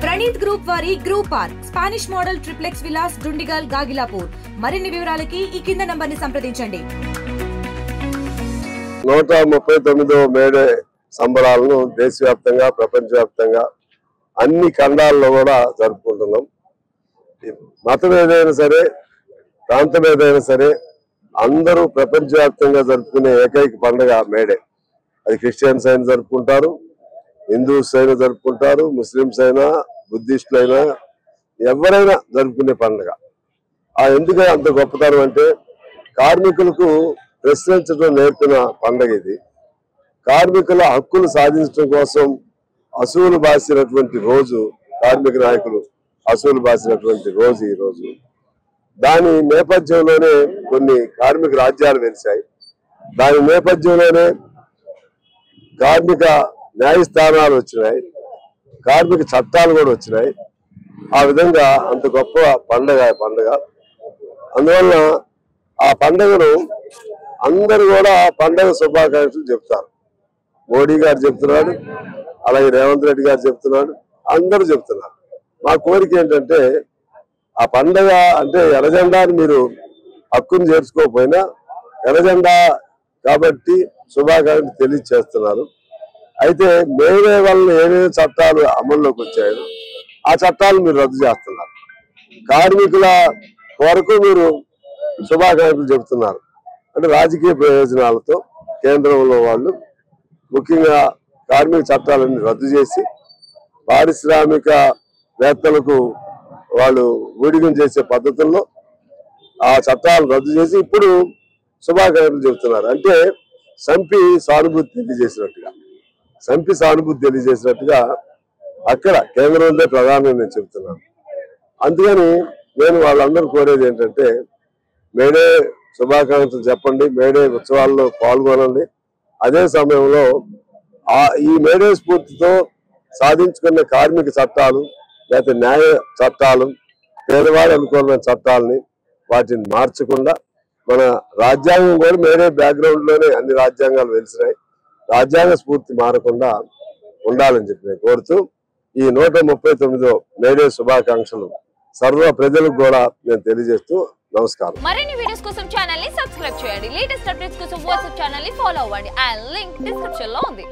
Praneeth group వారి group are Spanish model triplex villas Dundigal Gagillapur. మరిన్ని వివరాలకి ఈ కింద నంబర్ని సంప్రదించండి. 139వ మేడే సంబరాలను దేశవ్యాప్తంగా ప్రపంచవ్యాప్తంగా అన్ని ఖండాల్లో కూడా జరుపుకుంటున్నాం. మతం ఏదైనా సరే, ప్రాంతం ఏదైనా సరే, అందరూ ప్రపంచవ్యాప్తంగా జరుపుకునే ఏకైక పండుగ మేడే. అది క్రిస్టియన్స్ అయినా జరుపుకుంటారు, హిందూస్ అయినా జరుపుకుంటారు, ముస్లిమ్స్ అయినా, బుద్ధిస్టులు అయినా, ఎవరైనా జరుపుకునే పండుగ. ఎందుకని అంత గొప్పతనం అంటే కార్మికులకు ప్రశ్నించడం నేర్పిన పండుగ ఇది. కార్మికుల హక్కులు సాధించడం కోసం అసూలు బాసినటువంటి రోజు, కార్మిక నాయకులు అసూలు బాసినటువంటి రోజు ఈ రోజు. దాని నేపథ్యంలోనే కొన్ని కార్మిక రాజ్యాలు వెలిశాయి. దాని నేపథ్యంలోనే కార్మిక న్యాయస్థానాలు వచ్చినాయి, కార్మిక చట్టాలు కూడా వచ్చినాయి. ఆ విధంగా అంత గొప్ప పండుగ. అందువల్ల ఆ పండుగను అందరూ కూడా పండుగ శుభాకాంక్షలు చెప్తారు. మోడీ గారు చెప్తున్నాడు, అలాగే రేవంత్ రెడ్డి గారు చెప్తున్నాడు, అందరూ చెప్తున్నారు. మా కోరిక ఏంటంటే ఆ పండుగ అంటే ఎర్రజెండాని మీరు హక్కును చేర్చుకోకపోయినా ఎర్రజెండా కాబట్టి శుభాకాంక్షలు తెలియజేస్తున్నారు. అయితే మేడే వల్ల ఏమేమి చట్టాలు అమల్లోకి వచ్చాయో ఆ చట్టాలు మీరు రద్దు చేస్తున్నారు. కార్మికుల కొరకు మీరు శుభాకాంక్షలు చెబుతున్నారు. అంటే రాజకీయ ప్రయోజనాలతో కేంద్రంలో వాళ్ళు ముఖ్యంగా కార్మిక చట్టాలన్నీ రద్దు చేసి పారిశ్రామిక వేత్తలకు వాళ్ళు ఊడిగం చేసే పద్ధతుల్లో ఆ చట్టాలు రద్దు చేసి ఇప్పుడు శుభాకాంక్షలు చెబుతున్నారు. అంటే సంపి సానుభూతి తెలియజేసినట్టుగా అక్కడ కేంద్రంలో ప్రధానంగా నేను చెబుతున్నాను. అందుకని నేను వాళ్ళందరూ కోరేది ఏంటంటే మేడే శుభాకాంక్షలు చెప్పండి, మేడే ఉత్సవాల్లో పాల్గొనండి. అదే సమయంలో ఈ మేడే స్ఫూర్తితో సాధించుకున్న కార్మిక చట్టాలు లేకపోతే న్యాయ చట్టాలు, పేదవాడు అనుకున్న చట్టాలని వాటిని మార్చకుండా మన రాజ్యాంగం కూడా మేడే బ్యాక్గ్రౌండ్ లోనే అన్ని రాజ్యాంగాలు వెలిసినాయి. రాజ్యాంగ స్ఫూర్తి మారకుండా ఉండాలని చెప్పి నేను కోరుతూ ఈ 139వ మేడే శుభాకాంక్షలు సర్వ ప్రజలకు కూడా నేను తెలియజేస్తూ నమస్కారం. మరిన్ని వీడియోస్ కోసం ఛానల్ ని సబ్స్క్రైబ్ చేయండి. లేటెస్ట్ అప్డేట్స్ కోసం వాట్సాప్ ఛానల్ ని ఫాలో అవ్వండి. ఆ లింక్ డిస్క్రిప్షన్ లో ఉంది.